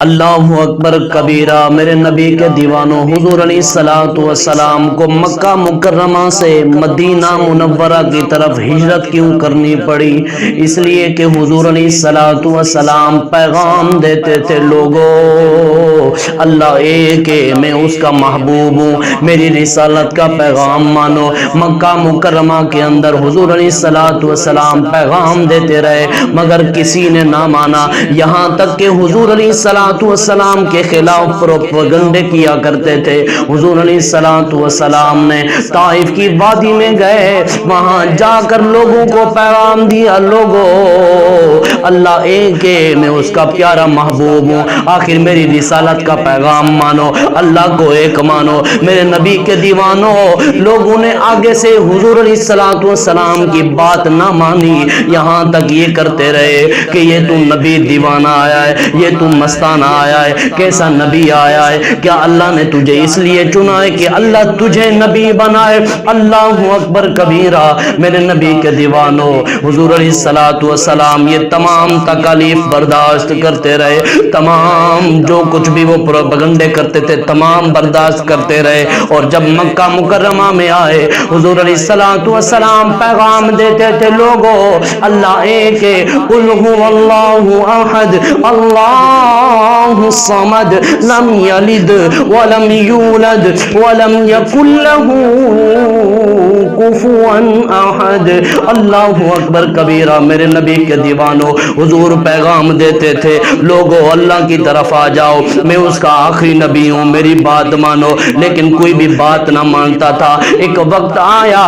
اللہ اکبر کبیرہ۔ میرے نبی کے دیوانوں، حضور علیہ الصلوۃ والسلام کو مکہ مکرمہ سے مدینہ منورہ کی طرف ہجرت کیوں کرنی پڑی؟ اس لیے کہ حضور علیہ الصلوۃ والسلام پیغام دیتے تھے، لوگوں اللہ ایک ہے، میں اس کا محبوب ہوں، میری رسالت کا پیغام مانو۔ مکہ مکرمہ کے اندر حضور علیہ الصلوۃ والسلام پیغام دیتے رہے مگر کسی نے نہ مانا، یہاں تک کہ حضور علیہ السلام کے خلاف پروپیگنڈے کیا کرتے تھے۔ حضور علیہ السلام نے طائف کی وادی میں گئے، وہاں جا کر لوگوں کو پیغام دیا، لوگوں اللہ ایک ہے، میں اس کا پیارا محبوب ہوں، آخر میری رسالت کا پیغام مانو، اللہ کو ایک مانو۔ میرے نبی کے دیوانوں، لوگوں نے آگے سے حضور علیہ السلام کی بات نہ مانی، یہاں تک یہ کرتے رہے کہ یہ تو نبی دیوانہ آیا ہے، یہ تو مستانہ آیا ہے، کیسا نبی آیا ہے؟ کیا اللہ نے تجھے اس لیے چنا ہے کہ اللہ تجھے نبی بنائے؟ اللہ اکبر کبیرہ۔ میرے نبی کے دیوانوں، حضور علیہ السلام یہ تمام تکالیف برداشت کرتے رہے، تمام جو کچھ بھی وہ پروپیگنڈے کرتے تھے تمام برداشت کرتے رہے، اور جب مکہ مکرمہ میں آئے حضور علیہ السلام پیغام دیتے تھے، لوگوں اللہ ایک ہے، قل هو اللہ احد اللہ الصمد لم یلد ولم یولد ولم یکن له کفوا احد۔ اللہ اکبر کبیرہ۔ میرے نبی کے دیوانوں، حضور پیغام دیتے تھے، لوگوں اللہ کی طرف آ جاؤ، میں اس کا آخری نبی ہوں، میری بات مانو، لیکن کوئی بھی بات نہ مانتا تھا۔ ایک وقت آیا،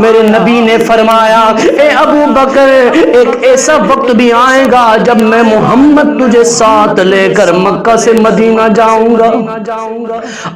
میرے نبی نے فرمایا، اے ابو بکر ایک ایسا وقت بھی آئے گا جب میں محمد تجھے ساتھ لے کر مکہ سے مدینہ جاؤں گا۔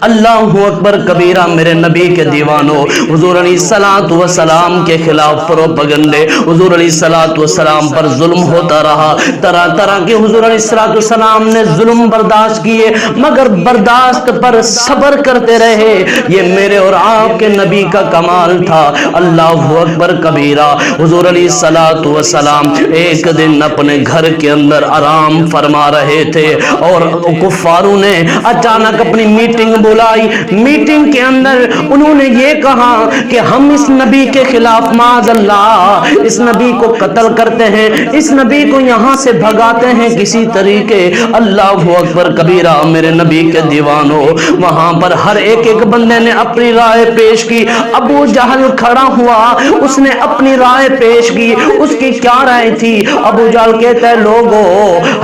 اللہ اکبر کبیرہ۔ میرے نبی کے دیوانوں، حضور علیہ السلام کے خلاف پروپیگنڈے، حضور علیہ السلام پر ظلم ہوتا رہا، طرح طرح کے حضور علیہ السلام نے ظلم برداشت کیے، مگر برداشت پر صبر کرتے رہے، یہ میرے اور آپ کے نبی کا کمال تھا۔ اللہ اکبر کبیرہ۔ حضور علیہ السلام ایک دن اپنے گھر کے اندر آرام فرما رہے تھے اور کفاروں نے اچانک اپنی میٹنگ بلائی۔ میٹنگ کے اندر انہوں نے یہ کہا کہ ہم اس نبی کے خلاف معاذ اللہ اس نبی کو قتل کرتے ہیں، اس نبی کو یہاں سے بھگاتے ہیں کسی طریقے۔ اللہ اکبر کبیرہ۔ میرے نبی کے دیوانوں، وہاں پر ہر ایک بندے نے اپنی رائے پیش کی۔ ابو جہل کھڑا ہوا، اس نے اپنی رائے پیش کی۔ اس کی کیا رائے تھی؟ ابو جہل کہتا ہے، لوگوں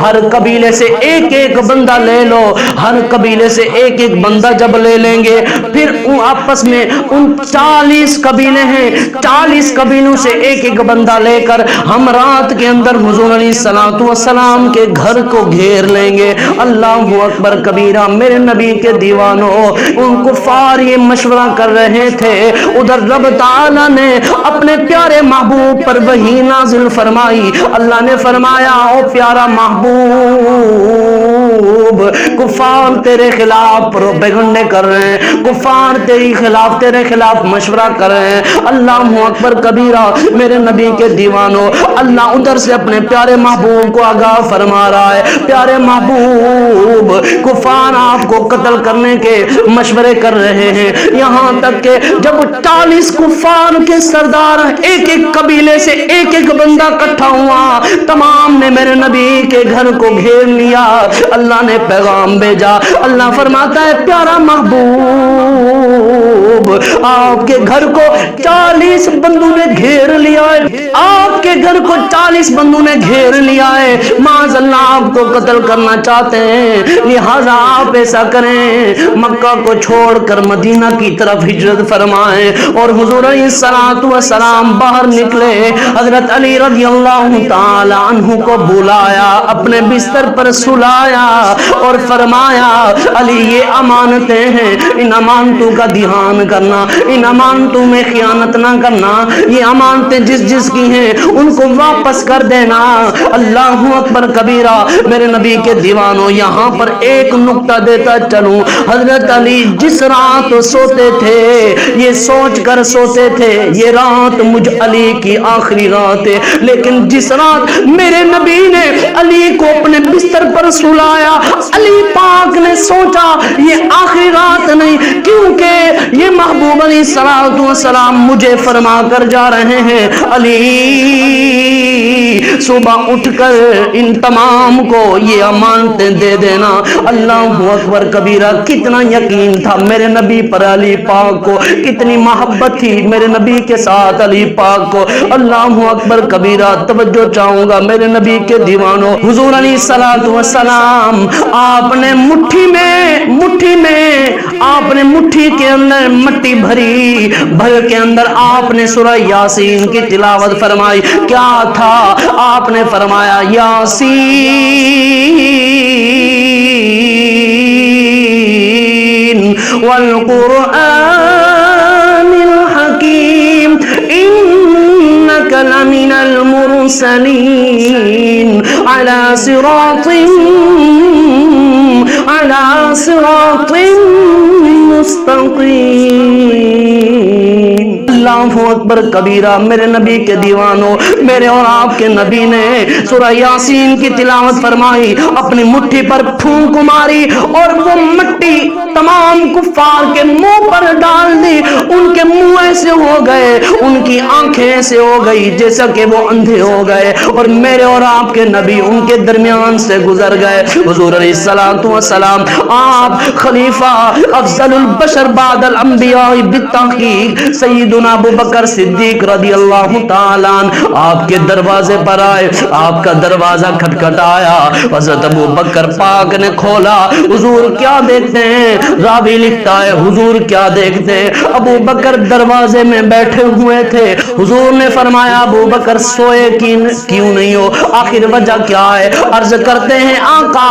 ہر قبیلے سے ایک ایک بندہ لے لو، ہر قبیلے سے ایک ایک بندہ جب لے لیں گے، پھر آپس میں ان 40 قبیلے ہیں، 40 قبیلوں سے ایک ایک بندہ لے کر ہم رات کے اندر حضور علیہ السلام کے گھر کو گھیر لیں گے۔ اللہ اکبر کبیرہ۔ میرے نبی کے دیوانوں، ان کفار یہ مشورہ کر رہے تھے، ادھر رب تعالی نے اپنے پیارے محبوب پر وحی نازل فرمائی۔ اللہ نے فرمایا، او پیارا محبوب، کفار تیرے خلاف پروپیگنڈے کر رہے ہیں، کفار تیرے خلاف مشورہ کر رہے ہیں۔ اللہ اکبر کبیرہ۔ میرے نبی کے دیوانوں، اللہ ادھر سے اپنے پیارے محبوب کو آگاہ فرما رہا ہے، پیارے محبوب کفار آپ کو قتل کرنے کے مشورے کر رہے ہیں، یہاں تک کہ جب 40 کفار کے سردار ایک ایک قبیلے سے ایک ایک بندہ اکٹھا ہوا، تمام نے میرے نبی کے گھر کو گھیر لیا۔ اللہ نے پیغام بھیجا، اللہ فرماتا ہے، پیارا محبوب آپ کے گھر کو 40 بندوں نے گھیر لیا ہے، آپ کے گھر کو 40 بندوں نے گھیر لیا ہے، معاذ اللہ آپ کو قتل کرنا چاہتے ہیں، لہذا آپ ایسا کریں، مکہ کو چھوڑ کر مدینہ کی طرف ہجرت فرمائیں۔ اور حضور علیہ السلام باہر نکلے، حضرت علی رضی اللہ تعالی عنہ کو بلایا، اپنے بستر پر سلایا اور فرمایا، علی یہ امانتیں ہیں، ان امانتوں کا دھیان کر کرنا, ان امانتوں میں خیانت نہ کرنا, یہ امانتیں جس کی ہیں ان کو واپس کر دینا. اللہ اکبر کبیرہ. میرے نبی کے دیوانوں, یہاں پر ایک نقطہ دیتا چلوں. حضرت علی جس رات سوتے تھے یہ سوچ کر سوتے تھے یہ رات مجھ علی کی آخری رات ہے, لیکن جس رات میرے نبی نے علی کو اپنے بستر پر سلایا, علی پاک نے سوچا یہ آخری رات نہیں, کیونکہ یہ محبوب علیہ الصلوۃ والسلام مجھے فرما کر جا رہے ہیں, علی صبح اٹھ کر ان تمام کو یہ امانتیں دے دینا. اللہ اکبر کبیرہ. کتنا یقین تھا میرے نبی پر علی پاک کو, کتنی محبت تھی میرے نبی کے ساتھ علی پاک کو. اللہ اکبر کبیرہ. توجہ چاہوں گا میرے نبی کے دیوانوں, حضور علیہ الصلوۃ والسلام آپ نے مٹھی کے اندر مٹی بھر کے اندر آپ نے سورہ یاسین کی تلاوت فرمائی. کیا تھا آپ نے فرمایا یاسین والقرآن الحکیم انک لمن المرسلین علی صراط مستقیم. اللہ اکبر کبیرہ. میرے نبی کے دیوانوں, میرے اور آپ کے نبی نے سورہ یاسین کی تلاوت فرمائی, اپنی مٹھی پر پھونک ماری اور وہ مٹی تمام کفار کے منہ پر ڈال دی. ان کے منہ ایسے ہو گئے, ان کی آنکھیں ایسے ہو گئی جیسا کہ وہ اندھے ہو گئے, اور میرے اور آپ کے نبی ان کے درمیان سے گزر گئے. حضور علیہ الصلوۃ والسلام آپ خلیفہ افضل البشر بعد الانبیاء بالتحقیق سیدنا ابو بکر صدیق رضی اللہ تعالیٰ عنہ آپ کے دروازے پر آئے. آپ کا دروازہ کھٹکھٹایا, حضرت ابو بکر پاک نے کھولا. حضور کیا دیکھتے ہیں؟ راوی لکھتا ہے حضور کیا دیکھتے ہیں, ابو بکر دروازے میں بیٹھے ہوئے تھے. حضور نے فرمایا ابو بکر سوئے کیوں نہیں ہو, آخر وجہ کیا ہے؟ عرض کرتے ہیں آقا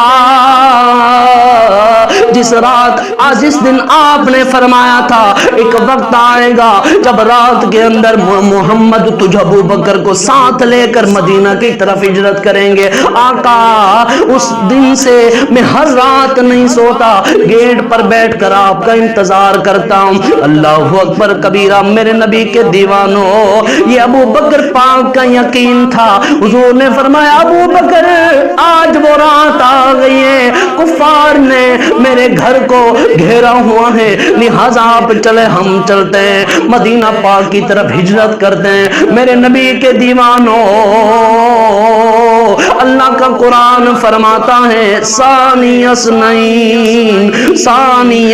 جس دن آپ نے فرمایا تھا ایک وقت آئے گا جب رات کے اندر محمد تجھ ابو بکر کو ساتھ لے کر مدینہ کی طرف ہجرت کریں گے. آقا اس دن سے میں ہر رات نہیں سوتا, گیٹ پر بیٹھ کر آپ کا انتظار کرتا ہوں. اللہ اکبر کبیرہ. میرے نبی کے دیوانوں, یہ ابو بکر پاک کا یقین تھا. حضور نے فرمایا ابو بکر آج وہ رات آ گئی ہے, کفار نے میرے گھر کو گھیرا ہوا ہے, لہذا آپ چلے ہم چلتے ہیں مدینہ پاک کی طرف ہجرت کرتے ہیں. میرے نبی کے دیوانوں, اللہ کا قرآن فرماتا ہے ثانی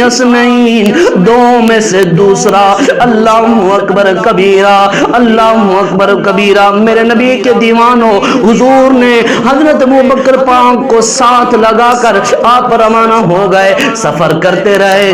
اثنین, دو میں سے دوسرا. اللہ اکبر کبیرہ. اللہ اکبر کبیرہ. میرے نبی کے دیوانوں, حضور نے حضرت ابو بکر پاک کو ساتھ لگا کر آپ روانہ ہو گئے. سفر کرتے رہے,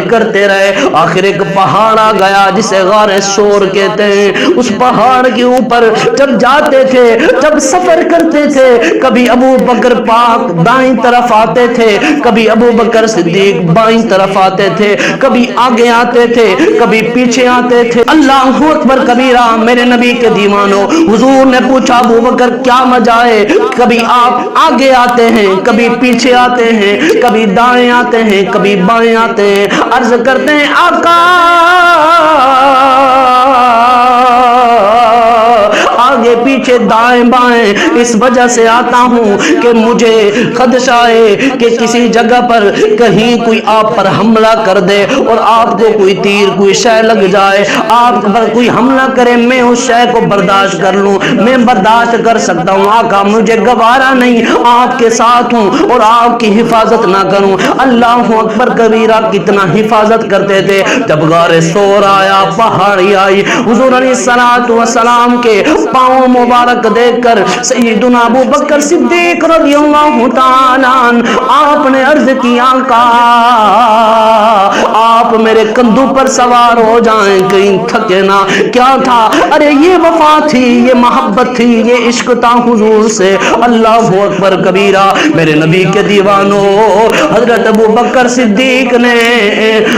آخر ایک پہاڑ آ گیا جسے غار سور کہتے ہیں. اس پہاڑ کے اوپر جب جاتے تھے, جب سفر کرتے تھے, کبھی ابو بکر پاک دائیں طرف آتے تھے, کبھی ابو بکر صدیق بائیں طرف آتے تھے, کبھی آگے آتے تھے, کبھی پیچھے آتے تھے. اللہ اکبر کبیرہ. میرے نبی کے دیوانوں, حضور نے پوچھا ابو بکر کیا وجہ ہے؟ کبھی آپ آگے آتے ہیں, کبھی پیچھے آتے ہیں, کبھی دائیں آتے ہیں, کبھی بائیں آتے ہیں. عرض کرتے ہیں آقا آگے پیچھے دائیں بائیں اس وجہ سے آتا ہوں کہ مجھے خدشہ ہے کہ کسی جگہ پر کہیں کوئی آپ پر حملہ کر دے اور آپ کو کوئی تیر کوئی شے لگ جائے, آپ پر کوئی حملہ کرے, میں اس شے کو برداشت کر لوں, میں برداشت کر سکتا ہوں. آقا مجھے گوارا نہیں آپ کے ساتھ ہوں اور آپ کی حفاظت نہ کروں. اللہ اکبر کبیرہ. کتنا حفاظت کرتے تھے. جب غار سور آیا, پہاڑی آئی, حضور علیہ الصلوۃ والسلام کے پاؤں مبارک دیکھ کر سیدنا ابو بکر صدیق رضی اللہ تعالیٰ عنہ آپ نے عرض کی آقا آپ میرے کندھوں پر سوار ہو جائیں, کہیں تھکے نہ. کیا تھا؟ ارے یہ وفا تھی, یہ محبت تھی, یہ عشق تھا حضور سے. اللہ اکبر کبیرہ. میرے نبی کے دیوانوں, حضرت حضرت ابو بکر صدیق نے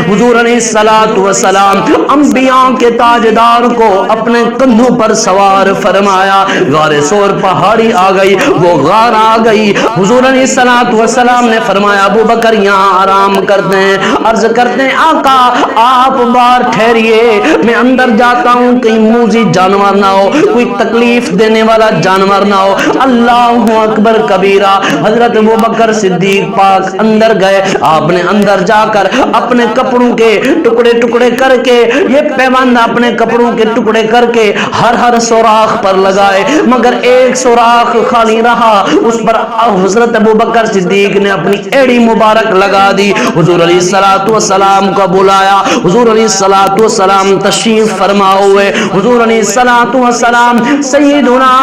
حضور علیہ الصلوۃ والسلام انبیاء کے تاجدار کو اپنے کندھوں پر سوار فرمایا. غار سور پہاڑی آ گئی, وہ غار آ گئی. حضور علیہ الصلوۃ والسلام نے فرمایا ابو بکر یہاں آرام کرتے ہیں. عرض کرتے ہیں آقا آپ باہر ٹھہریے, میں اندر جاتا ہوں, کہیں موذی جانور نہ ہو, کوئی تکلیف دینے والا جانور نہ ہو. اللہ اکبر کبیرہ. حضرت ابو بکر صدیق پاک اندر گئے. آپ نے اندر جا کر اپنے کپڑوں کے ٹکڑے ٹکڑے کر کے, یہ پیوند اپنے کپڑوں کے ٹکڑے کر کے ہر سوراخ پر لگائے, مگر ایک سوراخ خالی رہا. اس پر حضرت ابو بکر صدیق نے اپنی ایڑی مبارک لگا دی. حضور علیہ الصلوۃ والسلام کو بلایا. حضور علیہ الصلوۃ والسلام تشریف فرما ہوئے. حضور علیہ الصلوۃ والسلام سیدنا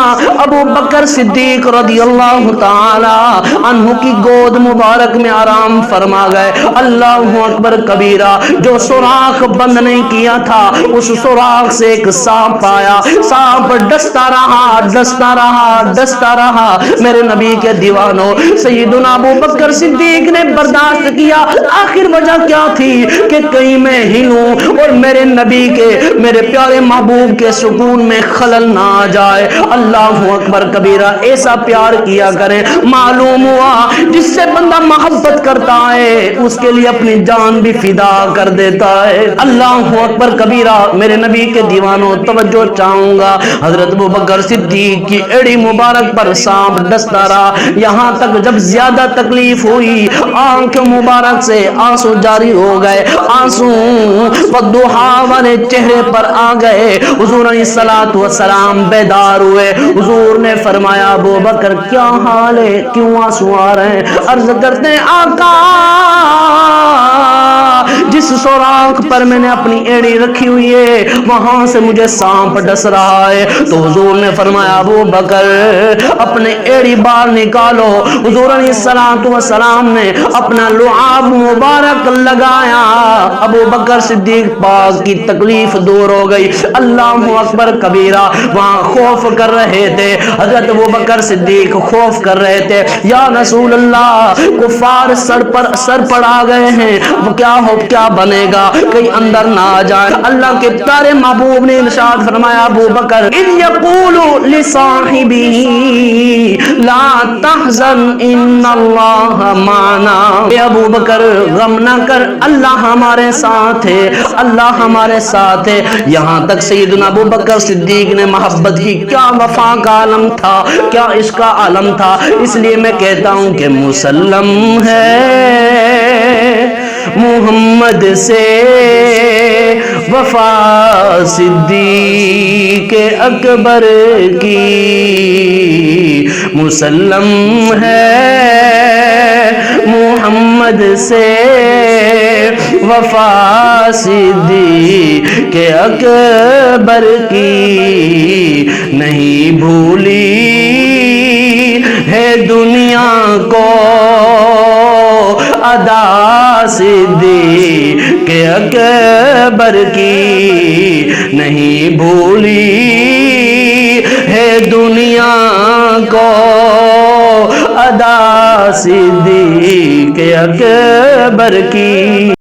ابو بکر صدیق رضی اللہ تعالی عنہ کی گود مبارک میں آرام فرما گئے. اللہ اکبر کبیرہ. جو سوراخ بند نہیں کیا تھا اس سوراخ سے ایک سانپ آیا. سانپ ڈستا رہا ڈستا رہا ڈستا رہا. میرے نبی کے دیوانوں, سیدنا ابو بکر صدیق نے برداشت کیا. آخر وجہ کیا تھی کہ کہیں میں ہلوں اور میرے نبی کے, میرے پیارے محبوب کے سکون میں خلل نہ آ جائے. اللہ اکبر کبیرہ. ایسا پیار کیا کریں. معلوم ہوا جس سے بندہ محبت کرتا ہے اس کے لیے اپنی جان بھی فدا کر دیتا ہے. اللہ اکبر کبیرہ. میرے نبی کے دیوانوں توجہ چاہوں گا. حضرت ابو بکر صدیق کی ایڑی مبارک پر سانپ ڈستا رہا, یہاں تک جب زیادہ تکلیف ہوئی آنکھ مبارک سے آنسو جاری ہو گئے. آنسو والضحا والے چہرے پر آ گئے. حضور علیہ الصلوۃ والسلام بیدار ہوئے. حضور نے فرمایا ابو بکر کیا حال ہے, کیوں آنسو آ رہے ہیں؟ عرض کرتے ہیں آقا جس سوراخ پر میں نے اپنی ایڑی رکھی ہوئی ہے وہاں سے مجھے سانپ ڈس رہا ہے. تو حضور نے فرمایا ابو بکر اپنے ایڑی بار نکالو. حضور علیہ الصلوۃ والسلام نے اپنا لعاب مبارک لگایا. ابو بکر صدیق پاک کی تکلیف دور ہو گئی. اللہ اکبر کبیرہ. وہاں خوف کر رہے تھے, حضرت ابو بکر صدیق خوف کر رہے تھے. یا رسول اللہ کفار سر پر آ گئے ہیں, کیا بنے گا, کہیں اندر نہ آ جائے. اللہ کے پیارے محبوب نے ارشاد فرمایا ابو بکر اذ یقول لصاحبہ لا تحزن ان اللہ معنا. اے ابو بکر غم نہ کر, اللہ ہمارے ساتھ ہے, اللہ ہمارے ساتھ ہے. یہاں تک سیدنا ابو بکر صدیق نے محبت کی. کیا وفا کا عالم تھا, کیا اس کا عالم تھا. اس لیے میں کہتا ہوں کہ مسلم ہے محمد سے وفا صدیق اکبر کی. مسلم ہے محمد سے وفا صدیق اکبر کی. نہیں بھولی ہے دنیا کو ادا صدیق اکبر کی. نہیں بھولی ہے دنیا کو ادا صدیق اکبر کی.